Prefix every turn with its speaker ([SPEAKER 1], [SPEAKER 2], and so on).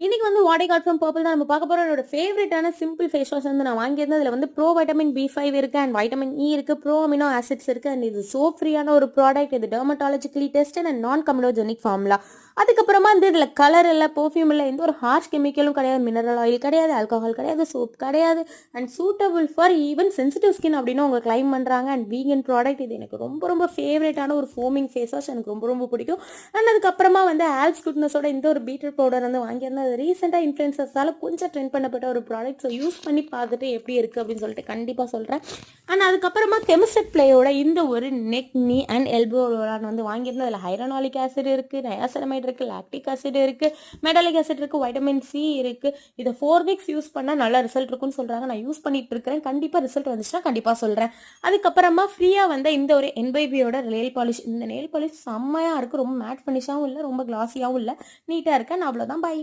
[SPEAKER 1] இன்னைக்கு வந்து what I got from purple தான் நம்ம பார்க்க போறோம். என்னோட ஃபேவரட்டான சிம்பிள் ஃபேஸ் வாஷ் வந்து நான் வாங்கியிருந்தேன். அதில் வந்து ப்ரோ வைட்டமின் B5 இருக்கு அண்ட் வைட்டமின் இ இருக்கு, ப்ரோ அமினோ ஆசிட்ஸ் இருக்கு அண்ட் இது சோப் ஃப்ரீயான ஒரு ப்ராடக்ட். இது டெர்மட்டாலஜிக்கலி டெஸ்டட் அண்ட் நான் கம்யூனோஜெனிக் ஃபார்முலா. அதுக்கப்புறமா வந்து இதில் கலர் இல்லை, பெர்ஃப்யூம் இல்லை, எந்த ஒரு ஹார்ஷ் கெமிக்கலும் கிடையாது, மினரல் ஆயில் கிடையாது, ஆல்கஹால் கிடையாது, சோப் கிடையாது and suitable for even sensitive skin அப்படின்னு அவங்க கிளைம் பண்ணுறாங்க. And vegan product. இது எனக்கு ரொம்ப ரொம்ப ஃபேவரட்டான ஒரு ஃபோமிங் ஃபேஸ் வாஷ். எனக்கு ரொம்ப ரொம்ப பிடிக்கும். அண்ட் அதுக்கப்புறமா வந்து ஆல்ஸ் குட்னஸோட இந்த ஒரு பீட்டர் பவுடர் வந்து வாங்கியிருந்தேன். அது ரீசெண்டாக இன்ஃப்ளூயன்சர்ஸால் கொஞ்சம் ட்ரெண்ட் பண்ணப்பட்ட ஒரு ப்ராடக்ட். ஸோ யூஸ் பண்ணி பார்த்துட்டு எப்படி இருக்குது அப்படின்னு சொல்லிட்டு கண்டிப்பாக சொல்கிறேன். அண்ட் அதுக்கப்புறமா கெமிஸ்டட் பிளேயோட இந்த ஒரு நெக் நீ அண்ட் எல்போ ரோலான் வந்து வாங்கியிருந்தேன். அதில் ஹைரனாலிக் ஆசிட் இருக்குது, நயாசனமைட் இருக்குது, லாக்டிக் ஆசிட் இருக்குது, மெட்டாலிக் ஆசிட் இருக்குது, வைட்டமின் சி இருக்குது. இதை 4 வீக்ஸ் யூஸ் பண்ணால் நல்ல ரிசல்ட் இருக்குன்னு சொல்கிறாங்க. நான் யூஸ் பண்ணிட்டு இருக்கிறேன். கண்டிப்பாக ரிசல்ட் வந்துச்சுன்னா கண்டிப்பாக சொல்கிறேன். அதுக்கப்புறமா ஃப்ரீயாக வந்து இந்த ஒரு என்பைபியோட நெயில் பாலிஷ். இந்த நெயில் பாலிஷ் செம்மையாக இருக்குது. ரொம்ப மேட் ஃபினிஷாகவும் இல்லை, ரொம்ப கிளாஸியாகவும் இல்லை, நீட்டாக இருக்கேன். நான் அவ்வளோதான். பை.